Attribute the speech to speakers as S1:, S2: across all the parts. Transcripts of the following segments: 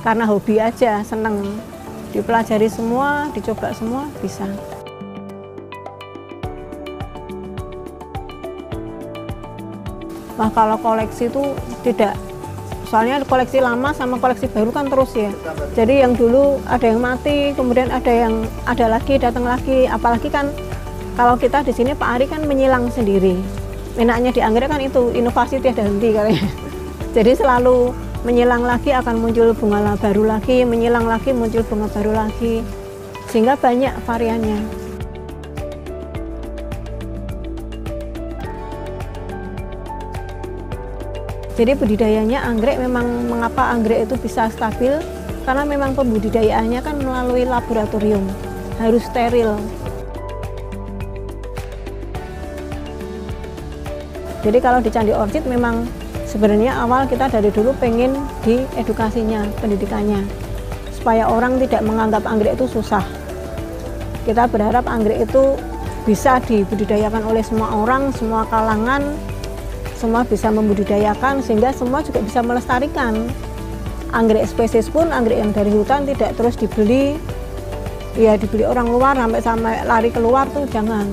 S1: karena hobi aja, seneng. Dipelajari semua, dicoba semua, bisa. Wah, kalau koleksi itu tidak. Soalnya koleksi lama sama koleksi baru kan terus ya. Jadi yang dulu ada yang mati, kemudian ada lagi, datang lagi. Apalagi kan kalau kita di sini Pak Ari kan menyilang sendiri. Enaknya di anggrek kan itu inovasi tiada henti katanya. Jadi selalu menyilang lagi akan muncul bunga baru lagi, menyilang lagi muncul bunga baru lagi, sehingga banyak variannya. Jadi budidayanya anggrek, memang mengapa anggrek itu bisa stabil, karena memang pembudidayaannya kan melalui laboratorium, harus steril. Jadi kalau di Candi Orchid memang sebenarnya awal kita dari dulu pengen di edukasinya, pendidikannya, supaya orang tidak menganggap anggrek itu susah. Kita berharap anggrek itu bisa dibudidayakan oleh semua orang, semua kalangan, semua bisa membudidayakan, sehingga semua juga bisa melestarikan. Anggrek spesies pun, anggrek yang dari hutan tidak terus dibeli, ya dibeli orang luar sampai lari keluar tuh jangan.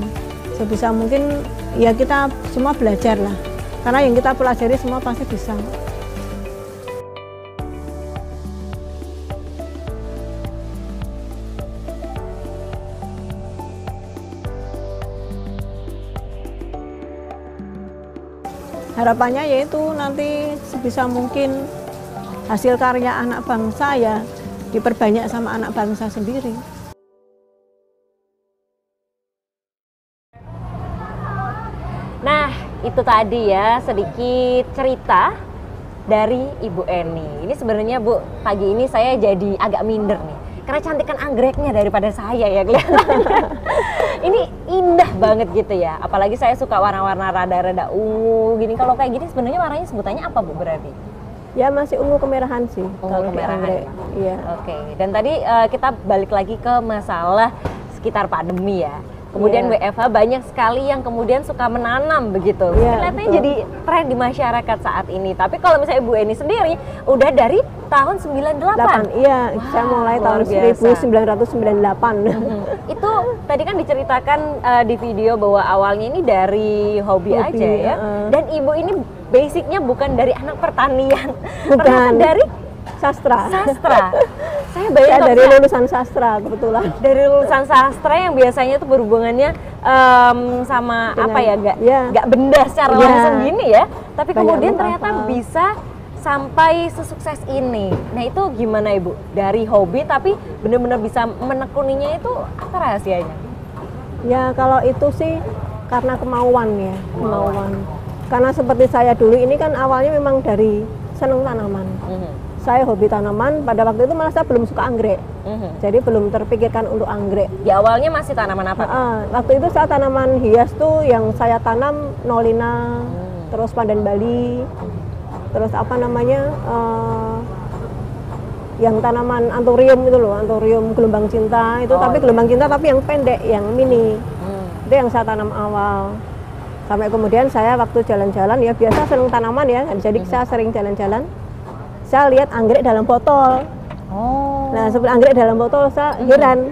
S1: Sebisa mungkin ya kita semua belajar lah. Karena yang kita pelajari semua pasti bisa. Harapannya yaitu nanti sebisa mungkin hasil karya anak bangsa ya diperbanyak sama anak bangsa sendiri.
S2: Nah, itu tadi ya sedikit cerita dari Ibu Eni. Ini sebenarnya Bu, pagi ini saya jadi agak minder nih, karena cantikan anggreknya daripada saya ya kelihatannya. Ini indah banget gitu ya, apalagi saya suka warna-warna rada-rada ungu gini. Kalau kayak gini sebenarnya warnanya sebutannya apa Bu berarti?
S1: Ya masih ungu kemerahan sih.
S2: Ungu kemerahan.
S1: Iya.
S2: Oke, dan tadi kita balik lagi ke masalah sekitar pandemi ya. Kemudian WFH banyak sekali yang kemudian suka menanam begitu. Kelihatannya jadi tren di masyarakat saat ini. Tapi kalau misalnya Bu Eni sendiri udah dari tahun 98.
S1: Iya, wow, saya mulai tahun 1998.
S2: Itu tadi kan diceritakan di video bahwa awalnya ini dari hobi aja ya. Dan Ibu ini basicnya bukan dari anak pertanian.
S1: Bukan
S2: dari
S1: sastra.
S2: Saya bayangin
S1: dari lulusan sastra kebetulan.
S2: Dari lulusan sastra yang biasanya tuh berhubungannya sama dengan, apa ya, nggak benda secara langsung gini ya. Tapi kemudian ternyata bisa sampai sesukses ini. Nah itu gimana Ibu? Dari hobi tapi benar-benar bisa menekuninya itu apa rahasianya? Ya
S1: kalau itu sih karena kemauan ya, kemauan. Karena seperti saya dulu ini kan awalnya memang dari seneng tanaman. Saya hobi tanaman, pada waktu itu malah saya belum suka anggrek. Jadi belum terpikirkan untuk anggrek.
S2: Di awalnya masih tanaman apa?
S1: Waktu itu saya tanaman hias tuh yang saya tanam nolina, terus pandan Bali, terus apa namanya, yang tanaman anthurium itu loh, anthurium gelombang cinta itu, tapi gelombang cinta tapi yang pendek, yang mini. Itu yang saya tanam awal. Sampai kemudian saya waktu jalan-jalan ya biasa seneng tanaman ya, jadi saya sering jalan-jalan. Saya lihat anggrek dalam botol. Nah, seperti anggrek dalam botol, saya heran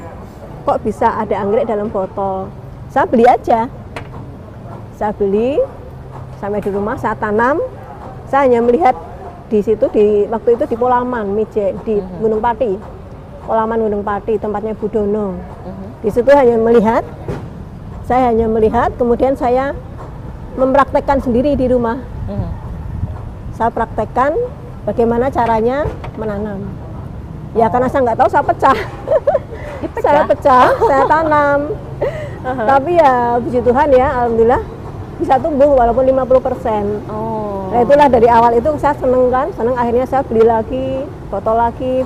S1: kok bisa ada anggrek dalam botol. Saya beli aja. Saya beli, sampai di rumah saya tanam. Saya hanya melihat di situ waktu itu di Polaman, Mije, di Gunung Pati. Polaman Gunung Pati, tempatnya Budono. Di situ saya hanya melihat, kemudian saya mempraktekkan sendiri di rumah. Saya praktekkan bagaimana caranya menanam. Ya karena saya nggak tahu, saya pecah. Saya pecah, saya tanam. Tapi ya puji Tuhan ya, alhamdulillah bisa tumbuh walaupun 50%. Nah itulah dari awal itu saya seneng akhirnya saya beli lagi,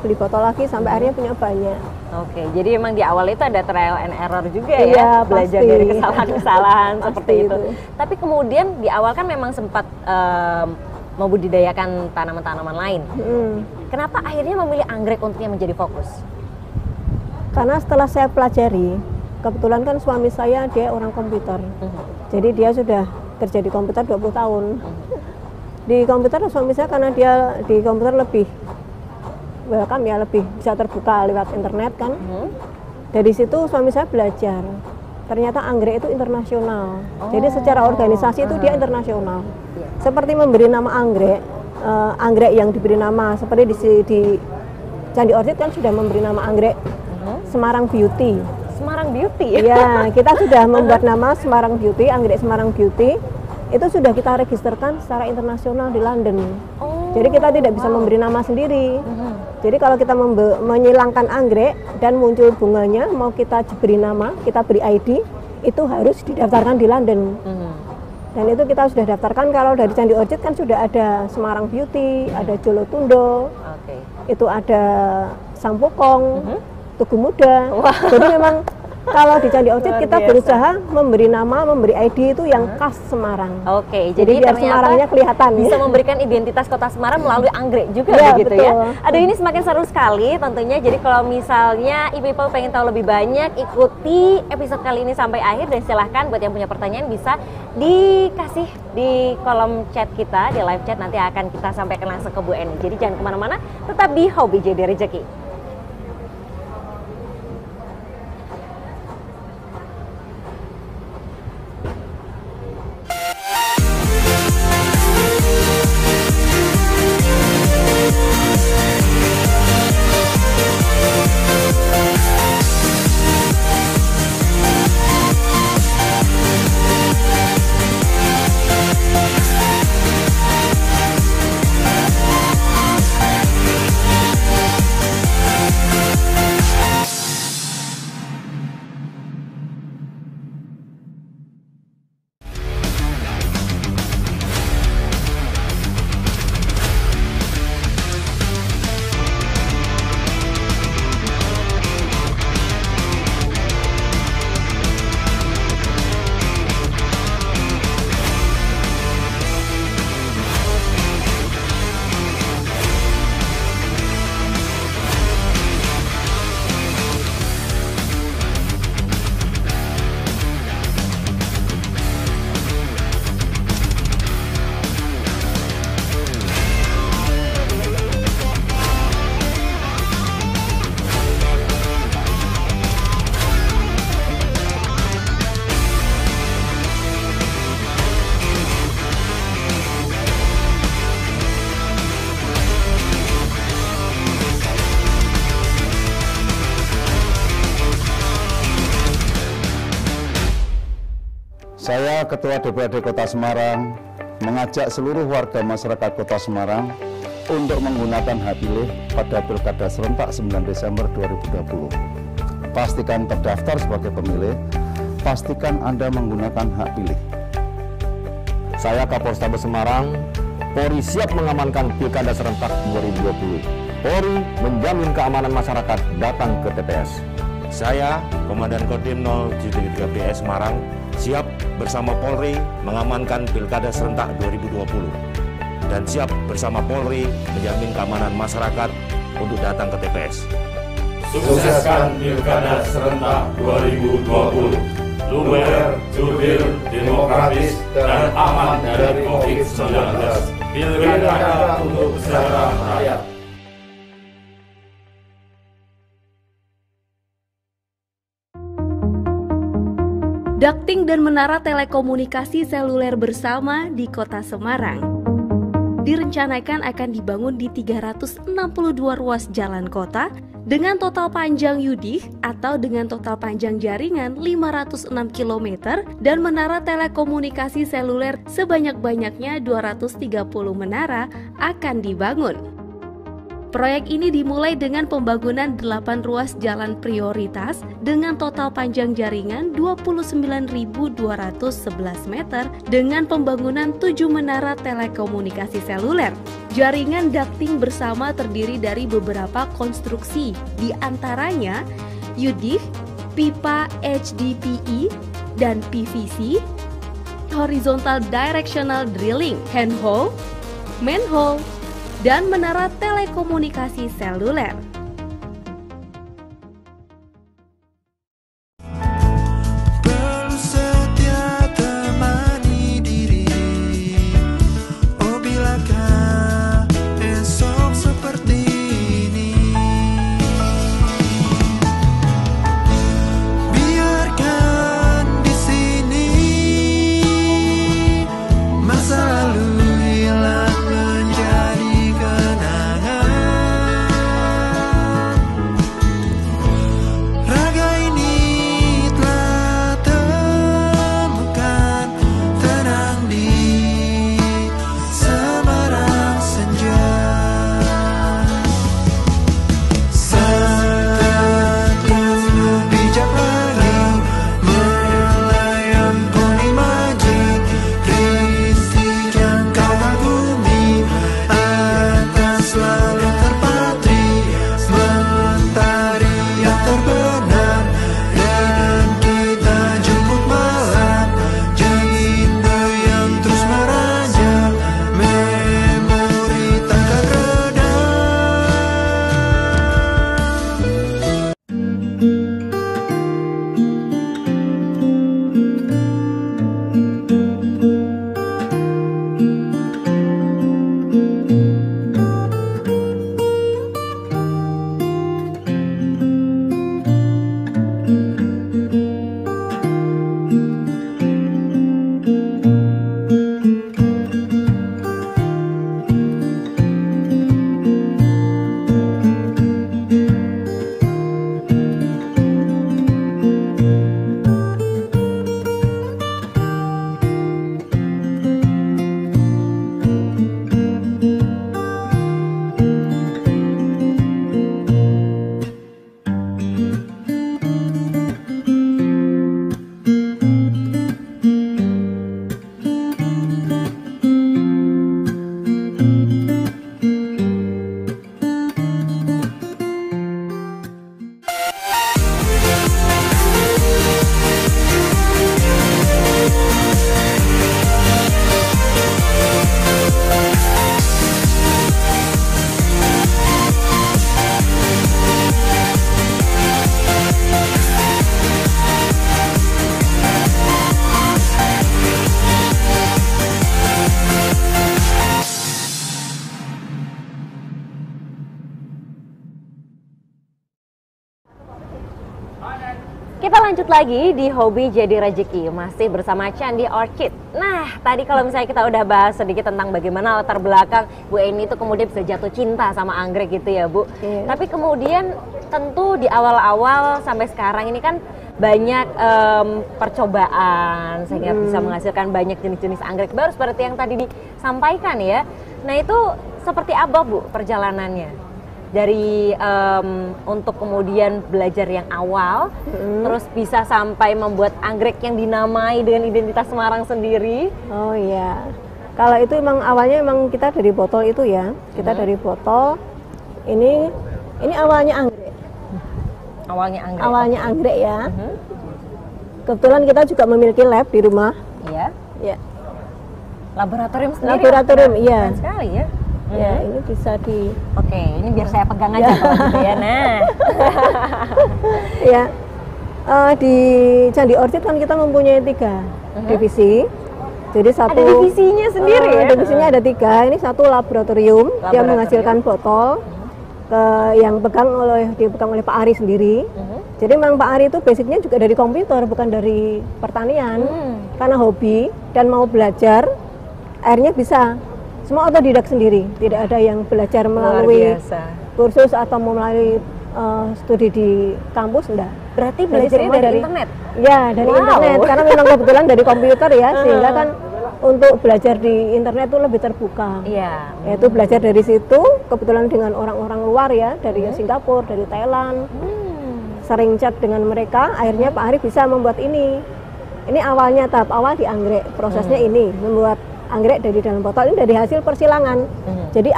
S1: beli botol lagi sampai akhirnya punya banyak.
S2: Oke, jadi memang di awal itu ada trial and error juga ya, belajar dari kesalahan-kesalahan seperti itu. Tapi kemudian di awal kan memang sempat membudidayakan tanaman-tanaman lain. Kenapa akhirnya memilih anggrek untuk yang menjadi fokus?
S1: Karena setelah saya pelajari, kebetulan kan suami saya dia orang komputer. Jadi dia sudah kerja di komputer 20 tahun. Di komputer suami saya karena dia di komputer lebih welcome ya, lebih bisa terbuka lewat internet kan. Dari situ suami saya belajar. Ternyata anggrek itu internasional. Jadi secara organisasi itu dia internasional. Seperti memberi nama anggrek, anggrek yang diberi nama seperti di Candi Orchid kan sudah memberi nama anggrek Semarang Beauty.
S2: Semarang Beauty ya?
S1: Ya, kita sudah membuat nama Semarang Beauty, anggrek Semarang Beauty. Itu sudah kita registerkan secara internasional di London. Jadi kita tidak bisa memberi nama sendiri. Jadi kalau kita menyilangkan anggrek dan muncul bunganya, mau kita beri nama, kita beri ID, itu harus didaftarkan di London. Dan itu kita sudah daftarkan. Kalau dari Candi Orchid kan sudah ada Semarang Beauty, ada Jolotundo, itu ada Sampokong, Tugu Muda. Jadi memang kalau di Candi Orchid kita berusaha memberi nama, memberi ID itu yang khas Semarang.
S2: Jadi
S1: biar Semarangnya kelihatan.
S2: Bisa memberikan identitas kota Semarang melalui anggrek juga begitu
S1: betul.
S2: ya. Aduh, ini semakin seru sekali tentunya. Jadi kalau misalnya e-people pengen tahu lebih banyak, ikuti episode kali ini sampai akhir dan silahkan buat yang punya pertanyaan bisa dikasih di kolom chat kita, di live chat, nanti akan kita sampaikan langsung ke Bu Eni. Jadi jangan kemana-mana, tetap di Hobi Jadi Rezeki.
S3: Saya, Ketua DPRD Kota Semarang, mengajak seluruh warga masyarakat Kota Semarang untuk menggunakan hak pilih pada Pilkada Serentak 9 Desember 2020. Pastikan terdaftar sebagai pemilih, pastikan Anda menggunakan hak pilih.
S4: Saya Kapolrestabes Semarang, Polri siap mengamankan Pilkada Serentak 2020. Polri menjamin keamanan masyarakat datang ke TPS.
S5: Saya, Komandan Kodim 073 PS Semarang, siap bersama Polri mengamankan Pilkada Serentak 2020 dan siap bersama Polri menjamin keamanan masyarakat untuk datang ke TPS.
S6: Sukseskan Pilkada Serentak 2020. Luber, jurdil, demokratis, dan aman dari COVID-19. Pilkada untuk kesejahteraan rakyat.
S7: Ducting dan menara telekomunikasi seluler bersama di Kota Semarang direncanakan akan dibangun di 362 ruas jalan kota dengan total panjang UDIH atau dengan total panjang jaringan 506 km dan menara telekomunikasi seluler sebanyak-banyaknya 230 menara akan dibangun. Proyek ini dimulai dengan pembangunan 8 ruas jalan prioritas dengan total panjang jaringan 29.211 meter dengan pembangunan 7 menara telekomunikasi seluler. Jaringan ducting bersama terdiri dari beberapa konstruksi, di antaranya UDIH, pipa HDPE, dan PVC, horizontal directional drilling, handhole, manhole, dan menara telekomunikasi seluler.
S8: Oh bilakah esok seperti ini.
S2: lanjut lagi di Hobi Jadi Rezeki, masih bersama Candi Orchid. Nah, tadi kalau misalnya kita udah bahas sedikit tentang bagaimana latar belakang Bu Eni itu kemudian bisa jatuh cinta sama anggrek gitu ya Bu. Tapi kemudian tentu di awal-awal sampai sekarang ini kan banyak percobaan sehingga bisa menghasilkan banyak jenis-jenis anggrek baru seperti yang tadi disampaikan ya. Nah itu seperti apa Bu perjalanannya? Dari untuk kemudian belajar yang awal, terus bisa sampai membuat anggrek yang dinamai dengan identitas Semarang sendiri.
S1: Oh iya, kalau itu emang awalnya emang kita dari botol itu ya, kita dari botol. Ini awalnya anggrek. Awalnya anggrek ya. Kebetulan kita juga memiliki lab di rumah.
S2: Iya.
S1: Ya.
S2: Laboratorium sendiri.
S1: Laboratorium, iya.
S2: Keren sekali ya.
S1: Ya, ini bisa di.
S2: Oke, ini biar saya pegang aja kalau gitu ya. Nah.
S1: Ya. Di Candi Orchid kan kita mempunyai 3 divisi. Jadi satu.
S2: Ada divisinya sendiri ya.
S1: Divisinya ada 3. Ini satu laboratorium yang menghasilkan botol. Yang dipegang oleh Pak Ari sendiri. Jadi memang Pak Ari itu basicnya juga dari komputer, bukan dari pertanian. Karena hobi dan mau belajar, akhirnya bisa. Semua otodidak sendiri, tidak ada yang belajar melalui kursus atau melalui studi di kampus, enggak.
S2: Berarti belajarnya dari internet?
S1: Ya, dari internet, karena memang kebetulan dari komputer ya, sehingga kan untuk belajar di internet itu lebih terbuka.
S2: Iya.
S1: Yaitu belajar dari situ, kebetulan dengan orang-orang luar ya, dari Singapura, dari Thailand, sering chat dengan mereka, akhirnya Pak Ari bisa membuat ini. Ini awalnya, tahap awal di anggrek, prosesnya ini, membuat anggrek dari dalam botol ini dari hasil persilangan. Jadi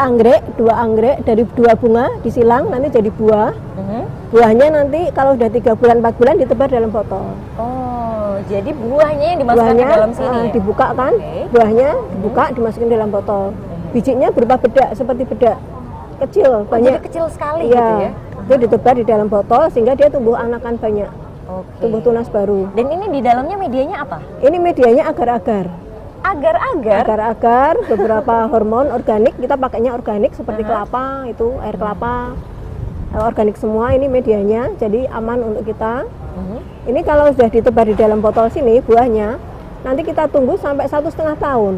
S1: dua anggrek dari 2 bunga disilang nanti jadi buah. Buahnya nanti kalau udah 3 bulan 4 bulan ditebar dalam botol.
S2: Oh, jadi buahnya yang dimasukkan ke dalam sini ya?
S1: Dibuka kan, buahnya dibuka dimasukin dalam botol. Bijinya berupa bedak seperti bedak kecil, banyak.
S2: Jadi kecil sekali
S1: gitu
S2: ya?
S1: Itu ditebar di dalam botol sehingga dia tumbuh anakan banyak. Tumbuh tunas baru.
S2: Dan ini di dalamnya medianya apa?
S1: Ini medianya agar-agar. Agar-agar, beberapa hormon organik, kita pakainya organik seperti kelapa, itu air kelapa, organik semua, ini medianya, jadi aman untuk kita. Ini kalau sudah ditebar di dalam botol sini, buahnya, nanti kita tunggu sampai 1,5 tahun.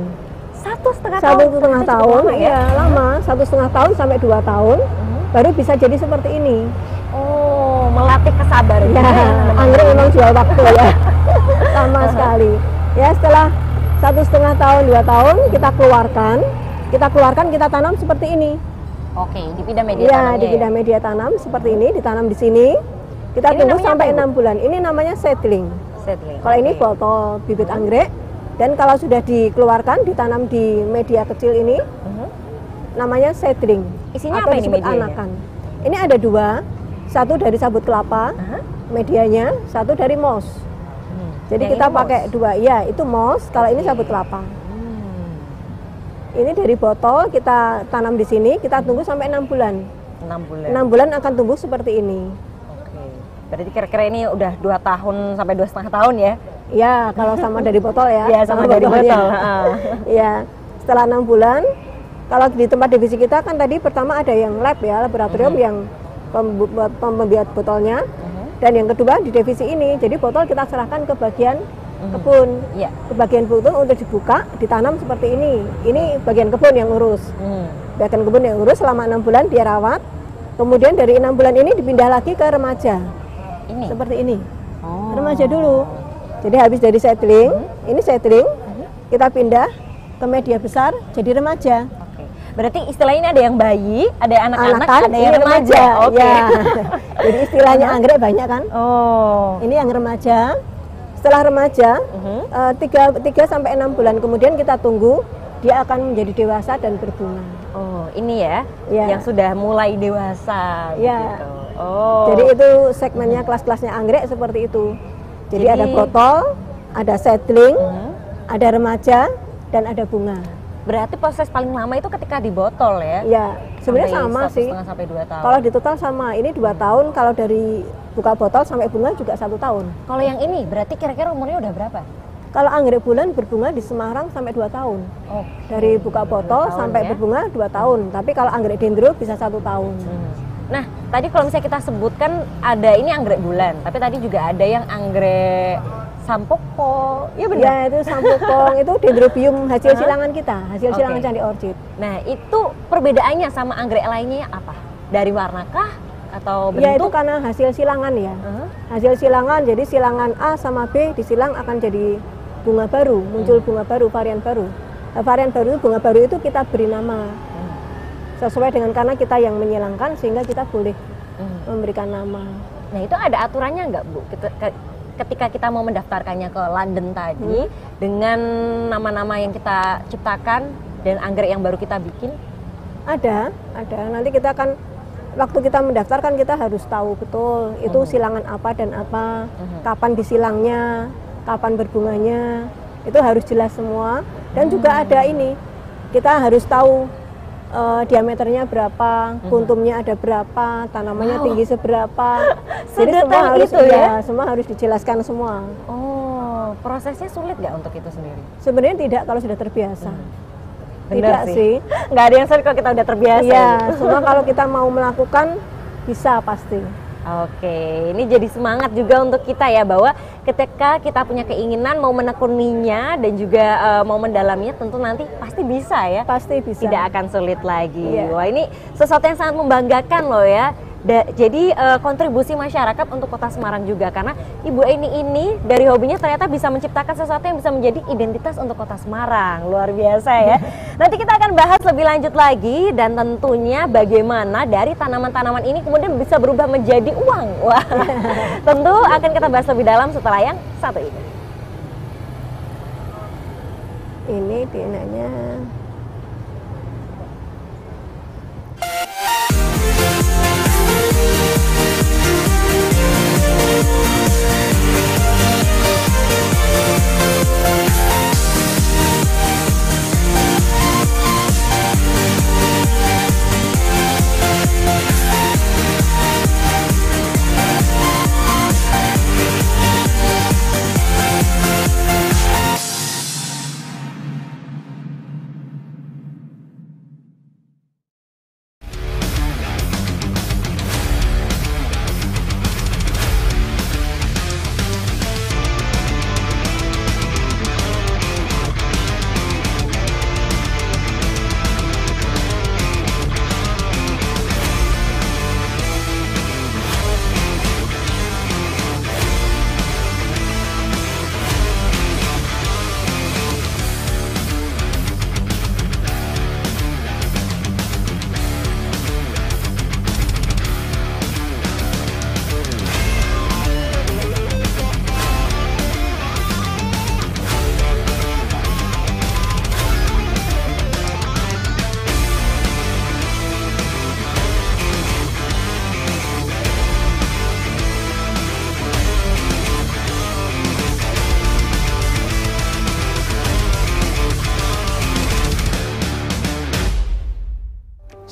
S2: 1,5 tahun?
S1: 1,5 tahun, ya lama, 1,5 tahun sampai 2 tahun, baru bisa jadi seperti ini.
S2: Oh, melatih kesabaran.
S1: Ya, anggrek memang jual waktu ya, lama sekali. Ya setelah 1,5 tahun, 2 tahun kita keluarkan, kita tanam seperti ini.
S2: Oke, dipindah media
S1: Ya,
S2: tanamnya.
S1: dipindah media tanam seperti ini, ditanam di sini. Kita tunggu sampai 6 bulan. Ini namanya seedling. Kalau ini botol bibit anggrek, dan kalau sudah dikeluarkan, ditanam di media kecil ini, namanya seedling.
S2: Isinya apa ini medianya?
S1: Anakan. Ini ada 2, satu dari sabut kelapa, medianya, satu dari moss. Jadi
S2: yang
S1: kita
S2: ini
S1: pakai 2, ya itu moss, kalau ini sabut kelapa. Ini dari botol, kita tanam di sini, kita tunggu sampai 6 bulan.
S2: 6 bulan.
S1: 6 bulan akan tumbuh seperti ini.
S2: Oke. Berarti kira-kira ini udah 2 tahun sampai 2,5 tahun ya?
S1: Ya, kalau sama dari botol ya.
S2: Ya, sama dari botol.
S1: Ya, setelah 6 bulan, kalau di tempat divisi kita kan tadi pertama ada yang lab ya, laboratorium yang pembuat botolnya. Dan yang kedua di divisi ini, jadi botol kita serahkan ke bagian kebun. Ke bagian kebun untuk dibuka, ditanam seperti ini. Ini bagian kebun yang urus. Bagian kebun yang urus selama 6 bulan dia rawat. Kemudian dari 6 bulan ini dipindah lagi ke remaja. Seperti ini. Remaja dulu. Jadi habis dari seedling, ini seedling, kita pindah ke media besar jadi remaja.
S2: Berarti istilahnya ada yang bayi, ada yang anak-anak, ada yang
S1: remaja.
S2: Oke.
S1: Ya. Jadi istilahnya anggrek banyak kan?
S2: Oh.
S1: Ini yang remaja. Setelah remaja, 3 sampai 6 bulan kemudian kita tunggu dia akan menjadi dewasa dan berbunga.
S2: Oh, ini ya, yang sudah mulai dewasa.
S1: Ya.
S2: Gitu. Oh.
S1: Jadi itu segmennya kelas-kelasnya anggrek seperti itu. Jadi ada botol, ada seedling, ada remaja, dan ada bunga.
S2: Berarti proses paling lama itu ketika di botol ya?
S1: Ya, sebenarnya sama sih.
S2: 1,5 sampai 2 tahun.
S1: Kalau di total sama, ini 2 tahun. Kalau dari buka botol sampai bunga juga 1 tahun.
S2: Kalau yang ini berarti kira-kira umurnya udah berapa?
S1: Kalau anggrek bulan berbunga di Semarang sampai 2 tahun. Dari buka botol sampai berbunga 2 tahun. Tapi kalau anggrek dendro bisa 1 tahun.
S2: Nah, tadi kalau misalnya kita sebutkan ada ini anggrek bulan, tapi tadi juga ada yang anggrek sampokong. Iya benar.
S1: Ya, itu sampokong, itu dendrobium hasil silangan kita, hasil
S2: Oke.
S1: silangan candi orchid.
S2: Nah, itu perbedaannya sama anggrek lainnya apa? Dari warnakah atau bentuk?
S1: Ya, itu karena hasil silangan ya. Hasil silangan, jadi silangan A sama B disilang akan jadi bunga baru, muncul bunga baru, varian baru. Nah, varian baru, bunga baru itu kita beri nama. Sesuai dengan karena kita yang menyilangkan sehingga kita boleh memberikan nama.
S2: Nah, itu ada aturannya nggak, Bu? Ketika kita mau mendaftarkannya ke London tadi dengan nama-nama yang kita ciptakan dan anggrek yang baru kita bikin?
S1: Ada. Nanti kita akan waktu kita mendaftarkan kita harus tahu betul itu silangan apa dan apa, kapan disilangnya, kapan berbunganya, itu harus jelas semua. Dan juga ada ini, kita harus tahu diameternya berapa, kuntumnya ada berapa, tanamannya tinggi seberapa. Jadi semua harus
S2: itu ya?
S1: semua harus dijelaskan semua.
S2: Oh, prosesnya sulit nggak untuk itu sendiri?
S1: Sebenarnya tidak kalau sudah terbiasa.
S2: Bener
S1: Tidak sih.
S2: Nggak ada yang sulit kalau kita udah terbiasa.
S1: Iya,
S2: gitu.
S1: semua kalau kita mau melakukan bisa pasti.
S2: Oke, ini jadi semangat juga untuk kita ya, bahwa ketika kita punya keinginan mau menekuninya dan juga mau mendalaminya, tentu nanti pasti bisa ya.
S1: Pasti bisa.
S2: Tidak akan sulit lagi.
S1: Iya.
S2: Wah, ini sesuatu yang sangat membanggakan loh ya. Jadi kontribusi masyarakat untuk Kota Semarang juga, karena Ibu Eni ini dari hobinya ternyata bisa menciptakan sesuatu yang bisa menjadi identitas untuk Kota Semarang. Luar biasa ya. Nanti kita akan bahas lebih lanjut lagi, dan tentunya bagaimana dari tanaman-tanaman ini kemudian bisa berubah menjadi uang. Wah, tentu akan kita bahas lebih dalam setelah yang satu ini.
S1: Ini dinanya.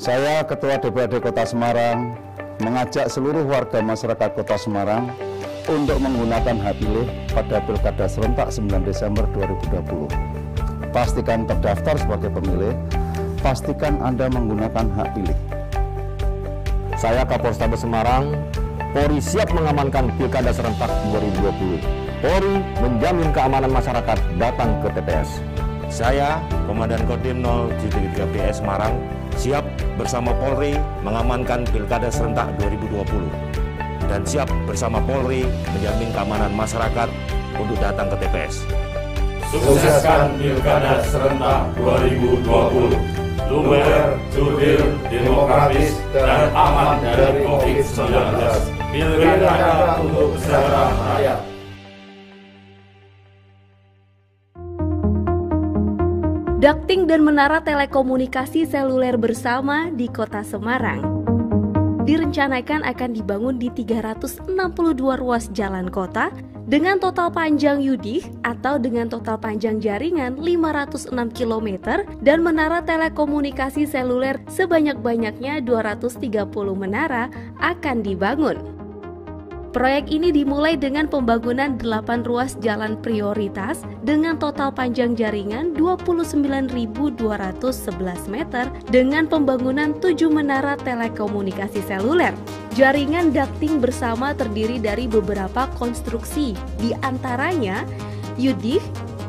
S3: Saya, Ketua DPRD Kota Semarang, mengajak seluruh warga masyarakat Kota Semarang untuk menggunakan hak pilih pada Pilkada serentak 9 Desember 2020. Pastikan terdaftar sebagai pemilih, pastikan Anda menggunakan hak pilih.
S4: Saya Kapolrestabes Semarang, Polri siap mengamankan Pilkada serentak 2020. Polri menjamin keamanan masyarakat datang ke TPS.
S5: Saya, Komandan Kodim 073 PS Semarang, siap bersama Polri mengamankan Pilkada serentak 2020 dan siap bersama Polri menjamin keamanan masyarakat untuk datang ke TPS.
S6: Sukseskan Pilkada serentak 2020. Luber, jurdil, demokratis, dan aman dari COVID-19. Pilkada untuk kesejahteraan rakyat.
S7: Ducting dan menara telekomunikasi seluler bersama di Kota Semarang direncanakan akan dibangun di 362 ruas jalan kota dengan total panjang UDIH atau dengan total panjang jaringan 506 km dan menara telekomunikasi seluler sebanyak-banyaknya 230 menara akan dibangun. Proyek ini dimulai dengan pembangunan 8 ruas jalan prioritas dengan total panjang jaringan 29.211 meter dengan pembangunan 7 menara telekomunikasi seluler. Jaringan ducting bersama terdiri dari beberapa konstruksi, di antaranya UDIF,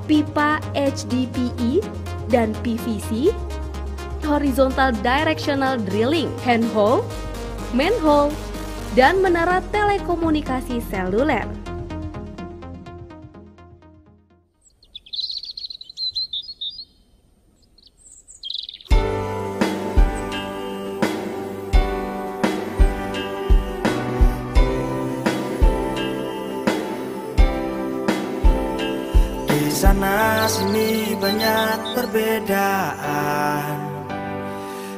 S7: pipa HDPE, dan PVC, horizontal directional drilling, handhole, manhole, dan menara telekomunikasi seluler.
S8: Di sana sini banyak perbedaan,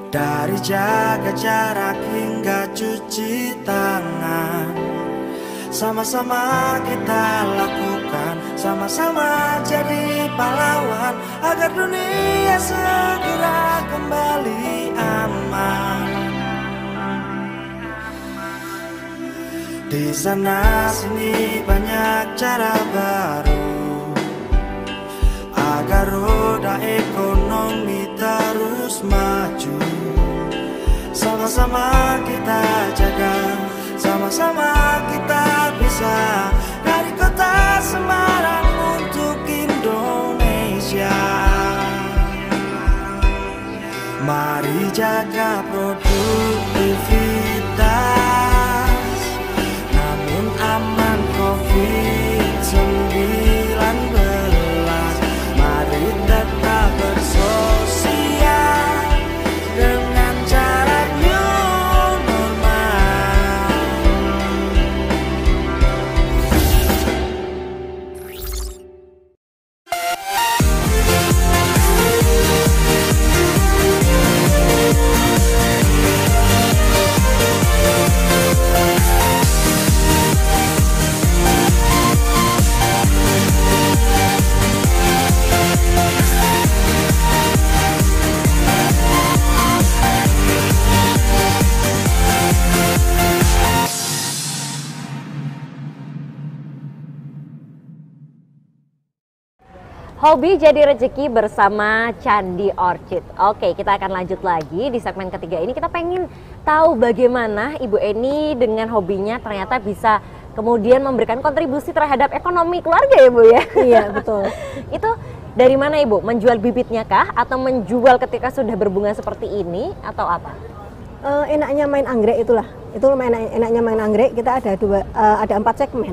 S8: dari jaga jarak hingga cuci tangan. Sama-sama kita lakukan, sama-sama jadi pahlawan agar dunia segera kembali aman. Di sana sini banyak cara baru agar roda ekonomi terus maju. Sama-sama kita jaga, sama-sama kita bisa, dari kota Semarang untuk Indonesia. Mari jaga produktivitas, namun aman COVID-19. Mari tetap bersosial dengan cara new normal.
S2: Hobi jadi rezeki bersama Candi Orchid. Oke, kita akan lanjut lagi di segmen ketiga ini. Kita pengen tahu bagaimana Ibu Eni dengan hobinya ternyata bisa kemudian memberikan kontribusi terhadap ekonomi keluarga ya Bu ya?
S1: Iya, betul.
S2: Itu dari mana Ibu? Menjual bibitnya kah? Atau menjual ketika sudah berbunga seperti ini? Atau apa?
S1: Enaknya main anggrek itulah. Itu enaknya main anggrek, kita ada 4 segmen.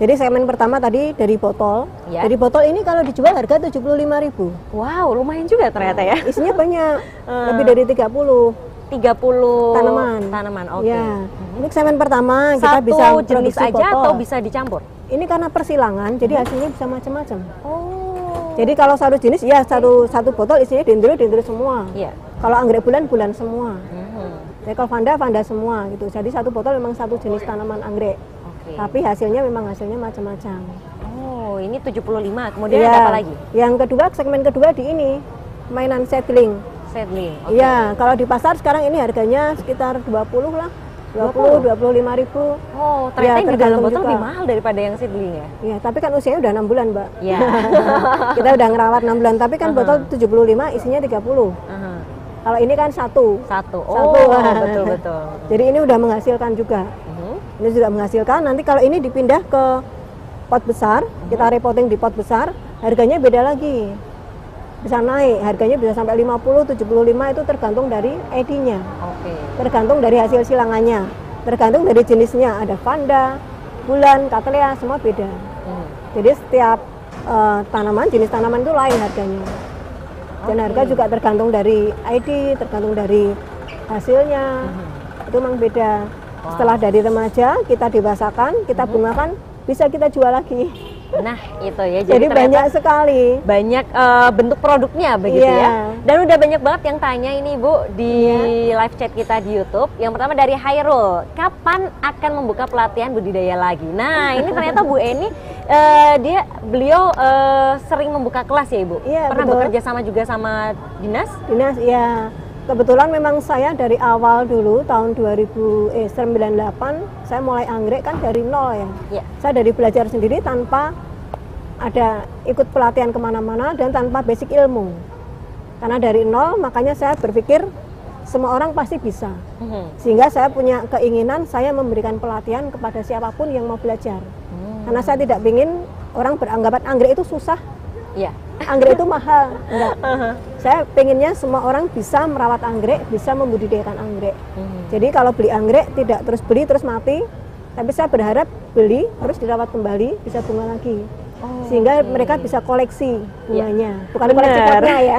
S1: Jadi segmen pertama tadi dari botol.
S2: Ya.
S1: Dari botol ini kalau dijual harga 75.000.
S2: Wow, lumayan juga ternyata ya.
S1: Isinya banyak, lebih dari 30
S2: tanaman. Oke.
S1: Ya. Ini segmen pertama kita
S2: Satu
S1: bisa
S2: jenis
S1: produksi
S2: aja
S1: botol.
S2: atau bisa dicampur?
S1: Ini karena persilangan, jadi hasilnya bisa macam-macam.
S2: Oh.
S1: Jadi kalau satu jenis ya satu botol isinya dendro semua.
S2: Iya.
S1: Kalau anggrek bulan semua. Jadi kalau vanda semua gitu. Jadi satu botol memang satu jenis tanaman anggrek.
S2: Oke.
S1: Tapi hasilnya memang macam-macam.
S2: Oh, ini 75. Kemudian
S1: Iya.
S2: ada apa lagi?
S1: Yang kedua, segmen kedua di ini mainan seedling.
S2: Seedling. Oke.
S1: Iya, kalau di pasar sekarang ini harganya sekitar 20 lah. 25.000.
S2: Oh, ternyata
S1: Ya,
S2: yang di dalam
S1: tergantung
S2: botol
S1: juga.
S2: lebih mahal daripada yang seedling ya?
S1: Iya, tapi kan usianya udah 6 bulan, Mbak.
S2: Iya.
S1: Kita udah ngerawat 6 bulan, tapi kan botol 75 isinya 30. Kalau ini kan satu.
S2: Satu.
S1: Satu.
S2: Oh, betul.
S1: Jadi ini udah menghasilkan juga. Ini juga menghasilkan. Nanti kalau ini dipindah ke pot besar, kita repotting di pot besar, harganya beda lagi. Bisa naik, harganya bisa sampai 50, 75 itu tergantung dari ID-nya.
S2: Oke.
S1: Tergantung dari hasil silangannya. Tergantung dari jenisnya, ada vanda, bulan, cattleya, semua beda. Jadi setiap tanaman, jenis tanaman itu lain harganya. Dan harga juga tergantung dari ID, tergantung dari hasilnya. Itu memang beda. Setelah dari remaja, kita dewasakan, kita bungakan, bisa kita jual lagi.
S2: Nah, itu ya.
S1: Jadi
S2: ternyata
S1: banyak sekali.
S2: banyak bentuk produknya begitu
S1: Iya.
S2: ya. Dan udah banyak banget yang tanya ini Bu di live chat kita di YouTube. Yang pertama dari Hairul, kapan akan membuka pelatihan budidaya lagi? Nah, ini ternyata Bu Eni beliau sering membuka kelas ya Ibu.
S1: Iya,
S2: Pernah
S1: betul.
S2: bekerja sama juga sama dinas?
S1: Dinas, ya. Kebetulan memang saya dari awal dulu tahun 98 saya mulai anggrek kan dari nol ya.
S2: Iya.
S1: Saya dari belajar sendiri tanpa ada ikut pelatihan kemana-mana dan tanpa basic ilmu. Karena dari nol makanya saya berpikir semua orang pasti bisa. Sehingga saya punya keinginan saya memberikan pelatihan kepada siapapun yang mau belajar. Karena saya tidak ingin orang beranggapan anggrek itu susah.
S2: Iya.
S1: Anggrek itu mahal, enggak. Saya pengennya semua orang bisa merawat anggrek, bisa membudidayakan anggrek. Jadi kalau beli anggrek tidak terus beli terus mati, tapi saya berharap beli terus dirawat kembali bisa bunga lagi. Sehingga mereka bisa koleksi bunganya, bukan koleksi potnya ya.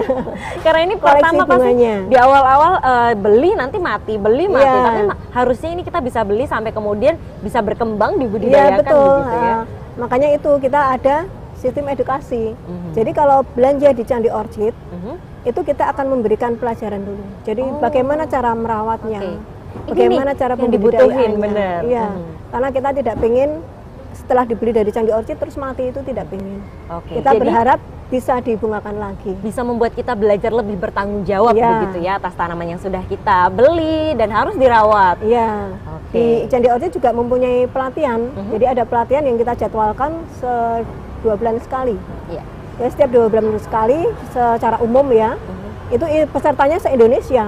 S2: Karena ini
S1: Koleksi
S2: pertama pasti
S1: bunganya.
S2: di awal-awal beli nanti mati, beli mati.
S1: Iya.
S2: Tapi harusnya ini kita bisa beli sampai kemudian bisa berkembang
S1: Iya
S2: dibudidayakan
S1: betul.
S2: begitu ya.
S1: Makanya itu kita ada sistem edukasi. Jadi kalau belanja di Candi Orchid, itu kita akan memberikan pelajaran dulu. Jadi bagaimana cara merawatnya,
S2: Oke.
S1: bagaimana
S2: Ini
S1: cara
S2: yang dibutuhin,
S1: pembudidayaannya.
S2: bener.
S1: Iya, karena kita tidak ingin setelah dibeli dari Candi Orchid terus mati, itu tidak ingin.
S2: Oke.
S1: Kita
S2: Jadi
S1: berharap bisa dibungakan lagi.
S2: bisa membuat kita belajar lebih bertanggung jawab
S1: Iya.
S2: begitu ya atas tanaman yang sudah kita beli dan harus dirawat.
S1: Iya.
S2: Oke.
S1: Di Candi Orchid juga mempunyai pelatihan. Jadi ada pelatihan yang kita jadwalkan 2 bulan sekali.
S2: Iya.
S1: Ya, setiap 2 bulan sekali secara umum ya. Itu pesertanya se-Indonesia.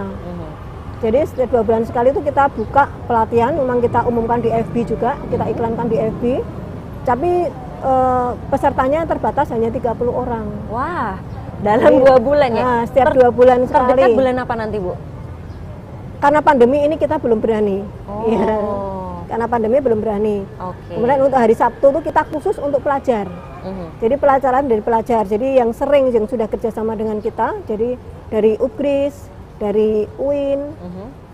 S1: Jadi setiap 2 bulan sekali itu kita buka pelatihan, memang kita umumkan di FB juga, kita iklankan di FB. Tapi pesertanya terbatas hanya 30 orang.
S2: Wah, dalam 2 bulan ya.
S1: Nah, setiap 2 bulan sekali.
S2: Terdekat bulan apa nanti, Bu?
S1: Karena pandemi ini kita belum berani.
S2: Oh.
S1: Iya. Karena pandemi belum berani.
S2: Oke.
S1: Kemudian untuk hari Sabtu itu kita khusus untuk pelajar. Jadi pelajaran dari pelajar. Jadi yang sering yang sudah kerjasama dengan kita, jadi dari UPGRIS, dari UIN,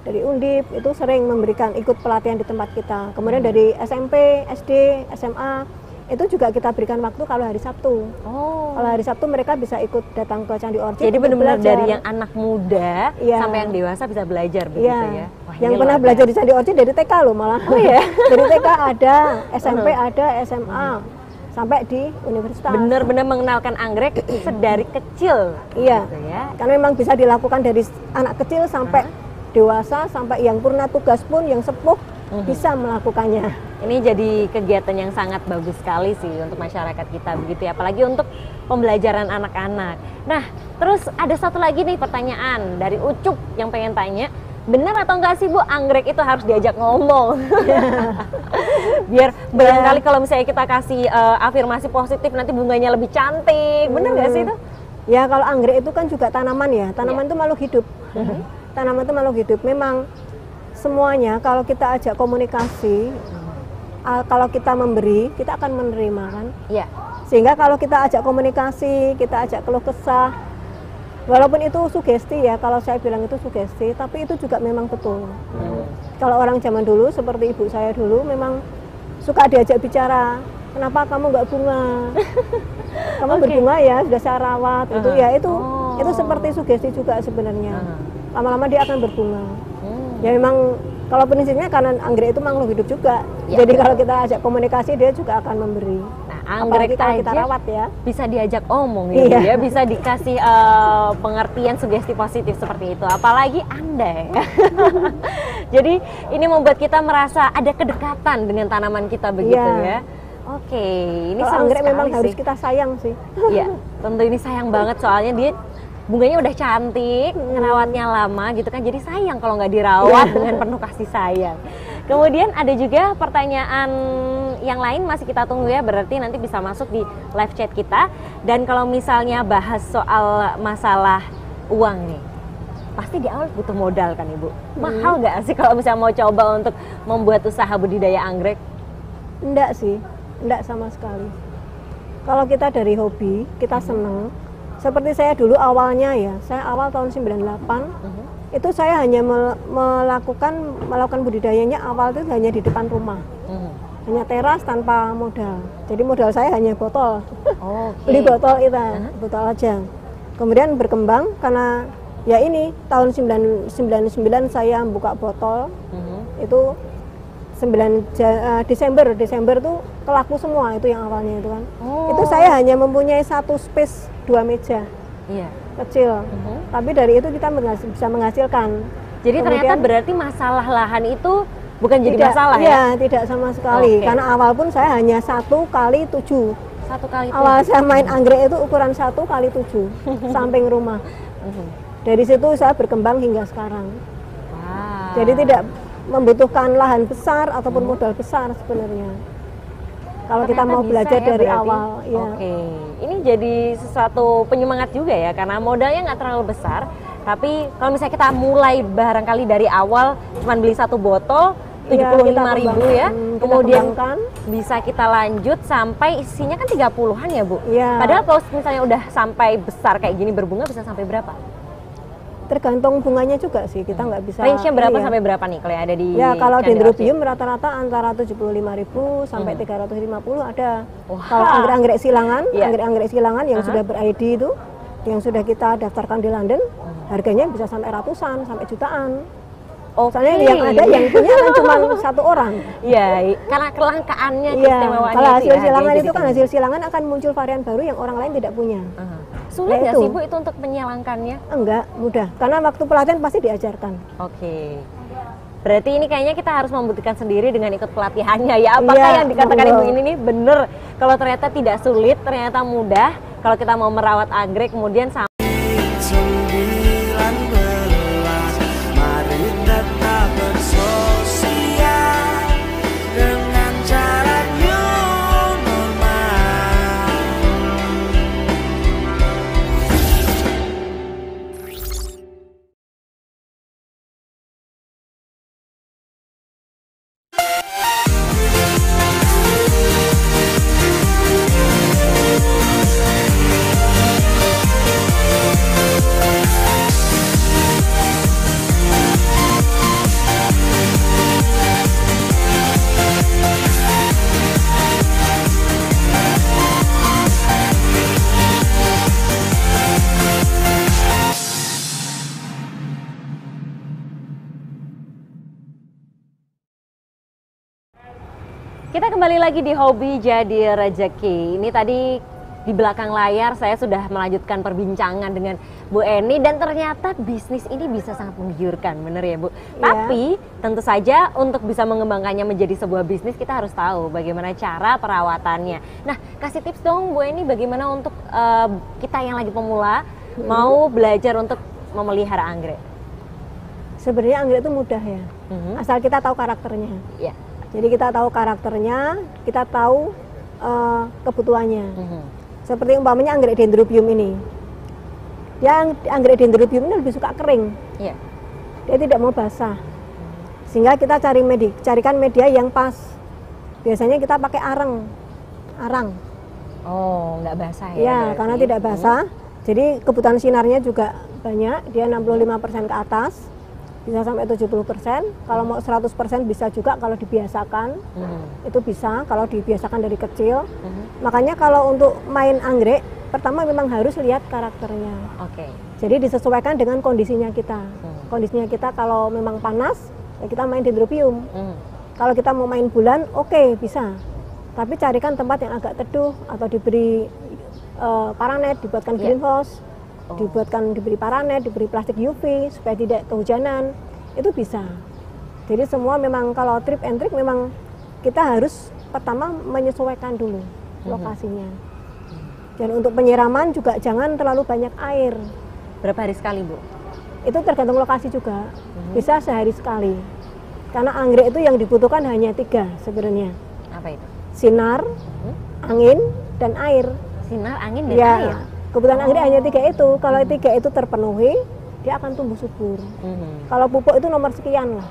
S1: dari Undip itu sering memberikan ikut pelatihan di tempat kita. Kemudian dari SMP, SD, SMA itu juga kita berikan waktu kalau hari Sabtu.
S2: Oh.
S1: Kalau hari Sabtu mereka bisa ikut datang ke Candi Orchid.
S2: Jadi
S1: untuk
S2: benar-benar
S1: belajar.
S2: dari yang anak muda
S1: Iya.
S2: sampai yang dewasa bisa belajar begitu
S1: Iya.
S2: ya. Wah,
S1: Yang
S2: ini
S1: pernah
S2: luar
S1: belajar
S2: biasa.
S1: di Candi Orchid dari TK loh malah.
S2: Oh ya.
S1: Dari TK ada, SMP ada, SMA sampai di universitas.
S2: Benar-benar mengenalkan anggrek sedari kecil.
S1: Iya.
S2: Gitu ya.
S1: Karena memang bisa dilakukan dari anak kecil sampai dewasa, sampai yang purna tugas pun yang sepuh bisa melakukannya.
S2: Ini jadi kegiatan yang sangat bagus sekali sih untuk masyarakat kita begitu ya, apalagi untuk pembelajaran anak-anak. Nah, terus ada satu lagi nih pertanyaan dari Ucup yang pengen tanya, benar atau enggak sih Bu, anggrek itu harus diajak ngomong? Biar barangkali kalau misalnya kita kasih afirmasi positif nanti bunganya lebih cantik, benar nggak sih itu?
S1: Ya kalau anggrek itu kan juga tanaman ya, tanaman itu makhluk hidup. Tanaman itu makhluk hidup. Memang semuanya kalau kita ajak komunikasi, kalau kita memberi, kita akan menerima kan.
S2: Iya.
S1: Sehingga kalau kita ajak komunikasi, kita ajak keluh kesah, walaupun itu sugesti ya, kalau saya bilang itu sugesti, tapi itu juga memang betul. Kalau orang zaman dulu seperti ibu saya dulu memang suka diajak bicara, kenapa kamu nggak bunga? Kamu berbunga ya, sudah saya rawat. Itu ya itu seperti sugesti juga sebenarnya. Lama-lama dia akan berbunga. Ya memang kalau prinsipnya karena anggrek itu makhluk hidup juga.
S2: Ya.
S1: Jadi kalau kita ajak komunikasi dia juga akan memberi.
S2: Nah,
S1: Apalagi
S2: anggrek
S1: kalau kita
S2: aja
S1: rawat ya.
S2: bisa diajak omong ya,
S1: Iya.
S2: Bu, ya, bisa dikasih pengertian sugesti positif seperti itu. Apalagi Anda ya. Jadi ini membuat kita merasa ada kedekatan dengan tanaman kita begitu
S1: Iya.
S2: ya. Oke, ini
S1: Kalau
S2: seru
S1: anggrek
S2: sekali
S1: memang
S2: sih.
S1: harus kita sayang sih.
S2: Iya, tentu ini sayang banget soalnya dia bunganya udah cantik, ngerawatnya lama gitu kan, jadi sayang kalau nggak dirawat dengan penuh kasih sayang. Kemudian ada juga pertanyaan yang lain masih kita tunggu ya, berarti nanti bisa masuk di live chat kita. Dan kalau misalnya bahas soal masalah uang nih, pasti di awal butuh modal kan Ibu? Mahal nggak sih kalau misalnya mau coba untuk membuat usaha budidaya anggrek?
S1: Enggak sih, enggak sama sekali. Kalau kita dari hobi, kita seneng. Seperti saya dulu awalnya ya, saya awal tahun 98, itu saya hanya melakukan budidayanya awal itu hanya di depan rumah. Hanya teras tanpa modal. Jadi modal saya hanya botol. Beli botol itu, botol aja. Kemudian berkembang karena ya ini tahun 99 saya buka botol. Itu 9 Desember tuh kelaku semua itu yang awalnya itu kan. Itu saya hanya mempunyai satu space 2 meja.
S2: Iya.
S1: kecil. Tapi dari itu kita bisa menghasilkan.
S2: Jadi ternyata berarti masalah lahan itu bukan jadi
S1: tidak,
S2: masalah ya?
S1: Iya, tidak sama sekali.
S2: Oke.
S1: Karena awal pun saya hanya 1x7.
S2: 1 kali
S1: Awal saya main anggrek itu ukuran 1x7 samping rumah. Dari situ saya berkembang hingga sekarang.
S2: Wow.
S1: Jadi tidak membutuhkan lahan besar ataupun modal besar sebenarnya. Kalau kita
S2: Ternyata
S1: mau
S2: bisa
S1: belajar
S2: ya
S1: dari
S2: berarti?
S1: awal, ya.
S2: Oke, ini jadi sesuatu penyemangat juga ya, karena modalnya nggak terlalu besar. Tapi kalau misalnya kita mulai barangkali dari awal, cuman beli 1 botol,
S1: Iya,
S2: 75.000 ya,
S1: kita
S2: kemudian
S1: kembangkan.
S2: bisa kita lanjut sampai isinya kan 30-an ya Bu?
S1: Iya.
S2: Padahal kalau misalnya udah sampai besar kayak gini berbunga bisa sampai berapa?
S1: Tergantung bunganya juga sih, kita nggak bisa.
S2: Range-nya berapa
S1: ini ya.
S2: sampai berapa nih kalau yang ada di
S1: Ya kalau
S2: Candi
S1: dendrobium rata-rata antara 75.000 sampai 350 ada.
S2: Wah.
S1: Kalau anggrek-anggrek silangan,
S2: Iya.
S1: anggrek-anggrek silangan yang sudah ber-ID itu, yang sudah kita daftarkan di London, harganya bisa sampai ratusan, sampai jutaan.
S2: Oke.
S1: Soalnya yang ada yang punya kan cuma 1 orang.
S2: Iya, karena kelangkaannya,
S1: Iya,
S2: keistimewaannya
S1: kalau hasil
S2: ya,
S1: silangan
S2: harganya
S1: itu
S2: jadi
S1: kan
S2: tinggi.
S1: hasil silangan akan muncul varian baru yang orang lain tidak punya.
S2: Sulit
S1: Nah,
S2: nggak
S1: itu.
S2: sih Bu itu untuk menyilangkannya?
S1: Enggak, mudah. Karena waktu pelatihan pasti diajarkan.
S2: Oke. Berarti ini kayaknya kita harus membuktikan sendiri dengan ikut pelatihannya ya. Apakah
S1: Iya,
S2: yang dikatakan
S1: betul.
S2: Ibu ini nih bener? Kalau ternyata tidak sulit, ternyata mudah. Kalau kita mau merawat anggrek kemudian
S8: 19, mari tetap bersosial dengan cara new normal.
S2: Kita kembali lagi di Hobi Jadi Rezeki. Ini tadi di belakang layar saya sudah melanjutkan perbincangan dengan Bu Eni dan ternyata bisnis ini bisa sangat menggiurkan, bener ya Bu? Tapi tentu saja untuk bisa mengembangkannya menjadi sebuah bisnis kita harus tahu bagaimana cara perawatannya. Nah, kasih tips dong Bu Eni bagaimana untuk kita yang lagi pemula mau belajar untuk memelihara anggrek.
S1: Sebenarnya anggrek itu mudah ya, asal kita tahu karakternya.
S2: Ya.
S1: Jadi kita tahu karakternya, kita tahu kebutuhannya. Seperti umpamanya anggrek dendrobium ini. Yang anggrek dendrobium ini lebih suka kering.
S2: Iya.
S1: Dia tidak mau basah. Sehingga kita carikan media yang pas. Biasanya kita pakai arang.
S2: Oh, nggak basah ya?
S1: Ya,
S2: berarti?
S1: karena tidak basah. Jadi kebutuhan sinarnya juga banyak, dia 65% ke atas. Bisa sampai 70%, kalau mau 100% bisa juga kalau dibiasakan. Itu bisa kalau dibiasakan dari kecil. Makanya kalau untuk main anggrek, pertama memang harus lihat karakternya.
S2: Oke.
S1: Jadi disesuaikan dengan kondisinya kita. Kondisinya kita kalau memang panas, ya kita main dendrobium. Kalau kita mau main bulan, oke, bisa. Tapi carikan tempat yang agak teduh atau diberi paranet, dibuatkan greenhouse. Diberi paranet, diberi plastik UV supaya tidak kehujanan, itu bisa. Jadi semua memang kalau trip and trick memang kita harus pertama menyesuaikan dulu lokasinya. Dan untuk penyiraman juga jangan terlalu banyak air.
S2: Berapa hari sekali Bu?
S1: Itu tergantung lokasi juga, bisa sehari sekali. Karena anggrek itu yang dibutuhkan hanya 3 sebenarnya.
S2: Apa itu?
S1: Sinar, angin, dan air.
S2: Sinar, angin, dan
S1: Ya.
S2: air?
S1: Kebutuhan anggrek hanya 3 itu. Kalau 3 itu terpenuhi, dia akan tumbuh subur. Kalau pupuk itu nomor sekian lah.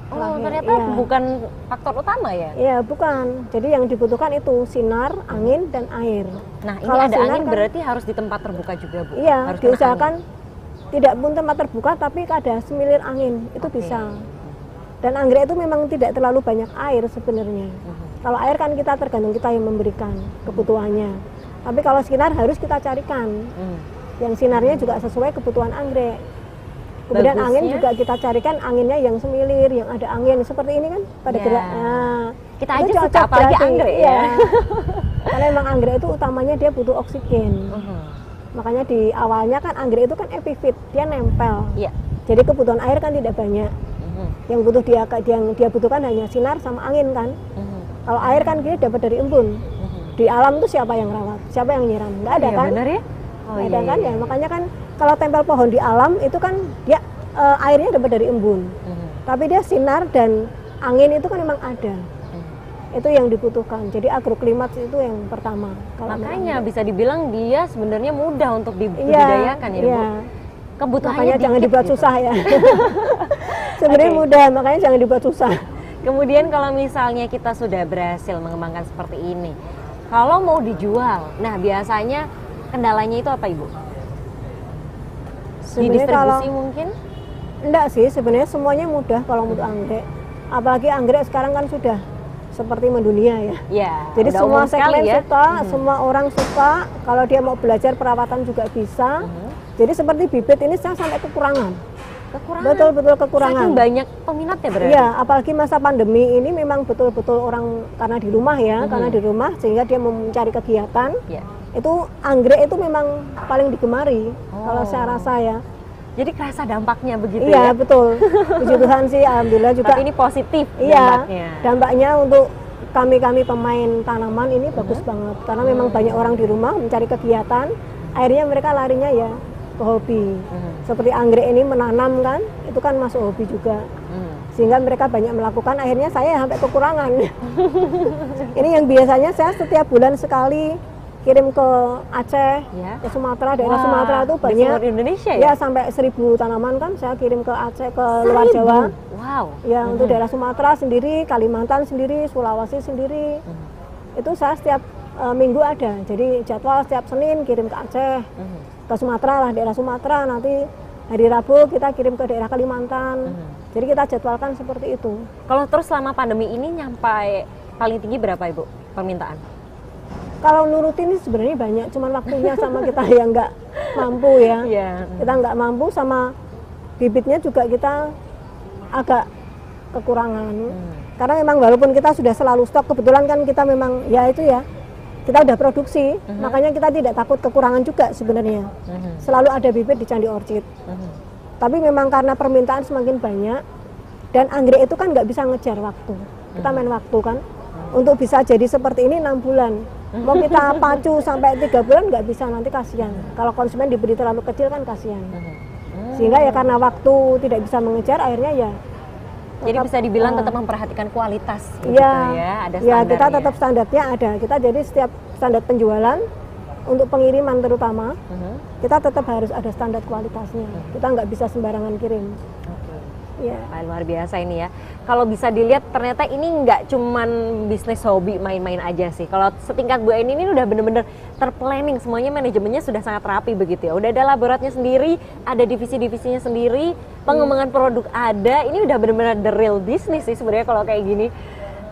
S2: Oh,
S1: Terakhir,
S2: ternyata
S1: iya.
S2: bukan faktor utama ya?
S1: Iya, bukan. Jadi yang dibutuhkan itu sinar, angin, dan air.
S2: Nah, ini
S1: Kalau
S2: ada
S1: sinar
S2: angin
S1: kan-
S2: berarti harus di tempat terbuka juga Bu?
S1: Iya,
S2: Harus kena
S1: diusahakan
S2: angin.
S1: tidak pun tempat terbuka, tapi ada semilir angin, itu
S2: Oke.
S1: bisa. Dan anggrek itu memang tidak terlalu banyak air sebenarnya. Kalau air kan kita tergantung kita yang memberikan kebutuhannya. Tapi kalau sinar harus kita carikan. Yang sinarnya juga sesuai kebutuhan anggrek. Kemudian
S2: Bagusnya-
S1: angin juga kita carikan anginnya yang semilir, yang ada angin seperti ini kan pada
S2: Ya.
S1: gerak. Nah,
S2: Kita
S1: itu
S2: aja suka,
S1: cocok
S2: apalagi
S1: berarti.
S2: anggrek
S1: Iya.
S2: ya.
S1: Karena memang anggrek itu utamanya dia butuh oksigen. Makanya di awalnya kan anggrek itu kan epifit, dia nempel.
S2: Iya.
S1: Jadi kebutuhan air kan tidak banyak. Yang butuh yang dia butuhkan hanya sinar sama angin kan. Kalau air kan dia dapat dari embun. Di alam tuh siapa yang rawat? Siapa yang nyiram? Nggak ada kan?
S2: Benar ya?
S1: Nggak ada kan ya. Makanya kan kalau tempel pohon di alam itu kan dia airnya dapat dari embun. Tapi dia sinar dan angin itu kan memang ada. Itu yang dibutuhkan. Jadi agroklimat itu yang pertama.
S2: Makanya bisa dibilang dia sebenarnya mudah untuk dibudidayakan ya, Bu. Kebutuhannya
S1: makanya jangan dibuat
S2: gitu.
S1: susah ya. Sebenarnya mudah, makanya jangan dibuat susah.
S2: Kemudian kalau misalnya kita sudah berhasil mengembangkan seperti ini, kalau mau dijual, nah biasanya kendalanya itu apa, Ibu? Di
S1: Sebenarnya
S2: distribusi mungkin?
S1: Enggak sih, sebenarnya semuanya mudah kalau untuk anggrek. Apalagi anggrek sekarang kan sudah seperti mendunia ya.
S2: Ya.
S1: Jadi
S2: udah
S1: semua
S2: umum sekali
S1: segmen
S2: ya.
S1: suka, semua orang suka. Kalau dia mau belajar perawatan juga bisa. Jadi seperti bibit ini saya sampai kekurangan. Betul-betul kekurangan.
S2: Saking banyak peminatnya berarti.
S1: Iya, apalagi masa pandemi ini memang betul-betul orang karena di rumah ya, karena di rumah sehingga dia mencari kegiatan. Itu anggrek itu memang paling digemari kalau saya rasa ya.
S2: Jadi kerasa dampaknya begitu
S1: Iya,
S2: ya?
S1: betul. Puji Tuhan sih, alhamdulillah juga.
S2: Tapi ini positif
S1: dampaknya. Dampaknya untuk kami pemain tanaman ini bagus banget. Karena memang banyak orang di rumah mencari kegiatan, akhirnya mereka larinya ya ke hobi. Seperti anggrek ini menanam kan, itu kan masuk hobi juga. Sehingga mereka banyak melakukan, akhirnya saya sampai kekurangan. Ini yang biasanya saya setiap bulan sekali kirim ke Aceh, ke Sumatera, daerah Sumatera itu banyak.
S2: Di seluruh Indonesia ya?
S1: Ya sampai 1000 tanaman kan saya kirim ke Aceh, ke luar Jawa.
S2: Wow.
S1: Ya untuk daerah Sumatera sendiri, Kalimantan sendiri, Sulawesi sendiri. Itu saya setiap minggu ada. Jadi jadwal setiap Senin kirim ke Aceh, ke Sumatera lah, daerah Sumatera. Nanti hari Rabu kita kirim ke daerah Kalimantan. Jadi kita jadwalkan seperti itu.
S2: Kalau terus selama pandemi ini nyampai paling tinggi berapa, Ibu, permintaan?
S1: Kalau nurutin ini sebenarnya banyak, cuman waktunya sama kita yang nggak mampu ya. Kita nggak mampu, sama bibitnya juga kita agak kekurangan. Karena memang walaupun kita sudah selalu stok, kebetulan kan kita memang ya itu ya, kita udah produksi, makanya kita tidak takut kekurangan juga sebenarnya. Selalu ada bibit di Candi Orchid. Tapi memang karena permintaan semakin banyak, dan anggrek itu kan nggak bisa ngejar waktu. Kita main waktu kan. Untuk bisa jadi seperti ini 6 bulan. Mau kita pacu sampai 3 bulan nggak bisa, nanti kasihan. Kalau konsumen diberi terlalu kecil kan kasihan. Sehingga ya karena waktu tidak bisa mengejar, akhirnya ya
S2: jadi bisa dibilang tetap memperhatikan kualitas gitu ya, ada standarnya.
S1: Ya, kita tetap standarnya ada. Kita jadi setiap standar penjualan untuk pengiriman terutama, kita tetap harus ada standar kualitasnya. Kita nggak bisa sembarangan kirim.
S2: Luar biasa ini ya. Kalau bisa dilihat ternyata ini nggak cuman bisnis hobi main-main aja sih. Kalau setingkat Bu Eni ini udah bener-bener terplanning, semuanya manajemennya sudah sangat rapi begitu ya. Udah ada laboratoriumnya sendiri, ada divisi-divisinya sendiri, pengembangan produk ada. Ini udah bener-bener the real business sih sebenarnya kalau kayak gini.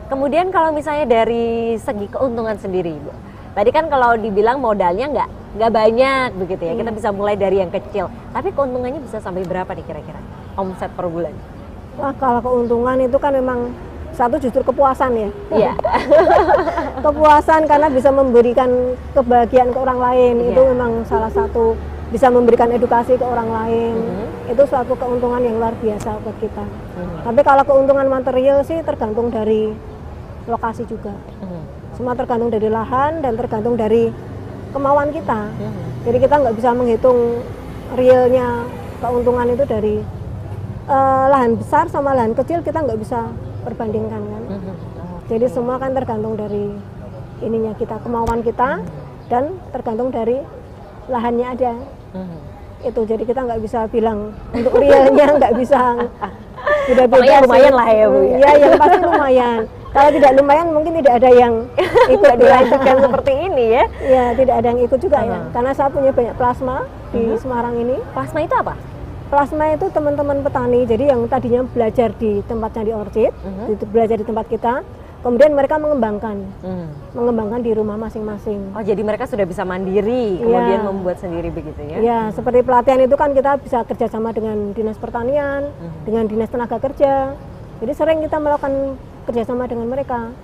S2: Kemudian kalau misalnya dari segi keuntungan sendiri, Bu. Tadi kan kalau dibilang modalnya nggak banyak begitu ya. Kita bisa mulai dari yang kecil. Tapi keuntungannya bisa sampai berapa nih kira-kira? Omset per bulan?
S1: Wah, kalau keuntungan itu kan memang satu justru kepuasan ya. Iya. Kepuasan karena bisa memberikan kebahagiaan ke orang lain. Itu memang salah satu, bisa memberikan edukasi ke orang lain. Itu suatu keuntungan yang luar biasa buat kita. Tapi kalau keuntungan material sih tergantung dari lokasi juga. Semua tergantung dari lahan dan tergantung dari kemauan kita. Jadi kita nggak bisa menghitung realnya keuntungan itu dari lahan besar sama lahan kecil, kita nggak bisa perbandingkan kan. Jadi semua kan tergantung dari ininya kita, kemauan kita, dan tergantung dari lahannya ada. Itu jadi kita nggak bisa bilang untuk realnya, nggak bisa. Beda-beda
S2: lumayan lah ya Bu.
S1: Iya, yang pasti lumayan. Kalau tidak lumayan mungkin tidak ada yang ikut
S2: dilanjutkan seperti ini ya.
S1: Iya, tidak ada yang ikut juga ya. Karena saya punya banyak plasma di Semarang ini.
S2: Plasma itu apa?
S1: Plasma itu teman-teman petani, jadi yang tadinya belajar di tempat Candi Orchid, belajar di tempat kita, kemudian mereka mengembangkan di rumah masing-masing.
S2: Oh, jadi mereka sudah bisa mandiri, kemudian membuat sendiri begitu ya?
S1: Iya, seperti pelatihan itu kan kita bisa kerjasama dengan Dinas Pertanian, dengan Dinas Tenaga Kerja, jadi sering kita melakukan kerjasama dengan mereka.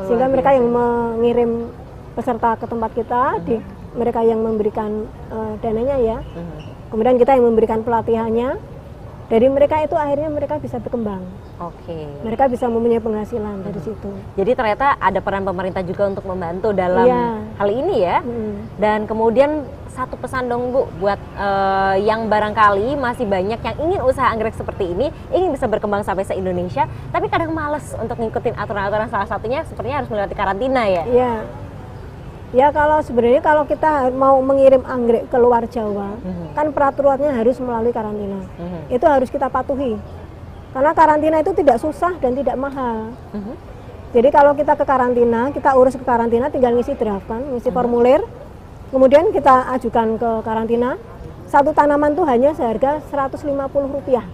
S1: Sehingga mereka yang mengirim peserta ke tempat kita, mereka yang memberikan dananya ya. Kemudian kita yang memberikan pelatihannya. Dari mereka itu akhirnya mereka bisa berkembang.
S2: Oke.
S1: Mereka bisa mempunyai penghasilan dari situ.
S2: Jadi ternyata ada peran pemerintah juga untuk membantu dalam
S1: Iya.
S2: hal ini ya. Dan kemudian satu pesan dong Bu buat yang barangkali masih banyak yang ingin usaha anggrek seperti ini, ingin bisa berkembang sampai se-Indonesia, tapi kadang males untuk ngikutin aturan-aturan, salah satunya sepertinya harus melewati karantina ya.
S1: Iya. Ya kalau sebenarnya kalau kita mau mengirim anggrek ke luar Jawa, kan peraturannya harus melalui karantina. Itu harus kita patuhi. Karena karantina itu tidak susah dan tidak mahal. Jadi kalau kita ke karantina, kita urus ke karantina, tinggal ngisi draft kan, ngisi formulir, kemudian kita ajukan ke karantina. Satu tanaman tuh hanya seharga Rp150.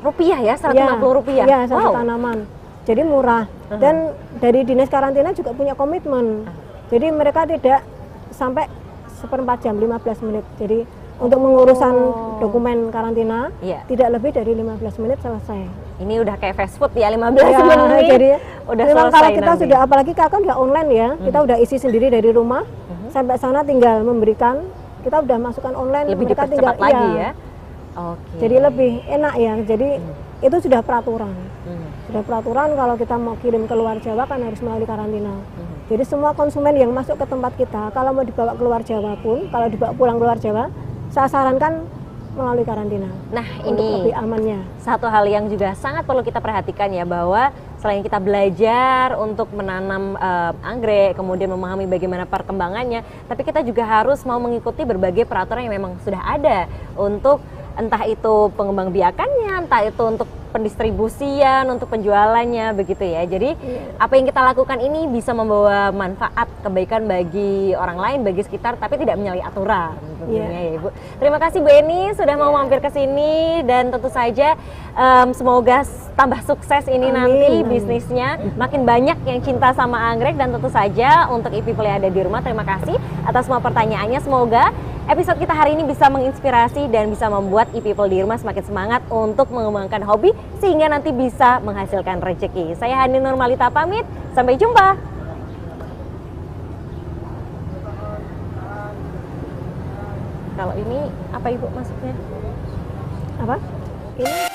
S2: Rupiah ya, Rp150?
S1: Iya, satu tanaman. Jadi murah. Dan dari dinas karantina juga punya komitmen. Jadi mereka tidak sampai 1/4 jam, 15 menit. Jadi untuk mengurusan dokumen karantina tidak lebih dari 15 menit selesai.
S2: Ini udah kayak fast food ya, 15 menit.
S1: Jadi
S2: udah
S1: memang
S2: selesai
S1: kalau kita
S2: nanti.
S1: sudah, apalagi kan udah online ya, kita udah isi sendiri dari rumah, sampai sana tinggal memberikan, kita udah masukkan online,
S2: lebih
S1: mereka tinggal
S2: dipercepat lagi ya. Oke.
S1: Jadi lebih enak ya. Jadi itu sudah peraturan. Sudah peraturan kalau kita mau kirim ke luar Jawa kan harus melalui karantina. Jadi semua konsumen yang masuk ke tempat kita, kalau mau dibawa keluar Jawa pun, kalau dibawa pulang keluar Jawa, saya sarankan melalui karantina.
S2: Nah
S1: untuk
S2: ini
S1: lebih amannya.
S2: satu hal yang juga sangat perlu kita perhatikan ya, bahwa selain kita belajar untuk menanam anggrek, kemudian memahami bagaimana perkembangannya, tapi kita juga harus mau mengikuti berbagai peraturan yang memang sudah ada untuk entah itu pengembangbiakannya, entah itu untuk pendistribusian, untuk penjualannya, begitu ya. Jadi apa yang kita lakukan ini bisa membawa manfaat, kebaikan bagi orang lain, bagi sekitar, tapi tidak menyalahi aturan tentunya ya Ibu. Terima kasih Bu Eni sudah mau mampir ke sini, dan tentu saja semoga tambah sukses ini nanti bisnisnya, makin banyak yang cinta sama anggrek, dan tentu saja untuk e-people yang ada di rumah, terima kasih atas semua pertanyaannya. Semoga episode kita hari ini bisa menginspirasi dan bisa membuat e-people di rumah semakin semangat untuk mengembangkan hobi sehingga nanti bisa menghasilkan rezeki. Saya Hani Nurmalita pamit, sampai jumpa. Kalau ini apa Ibu maksudnya?
S1: Apa? Ini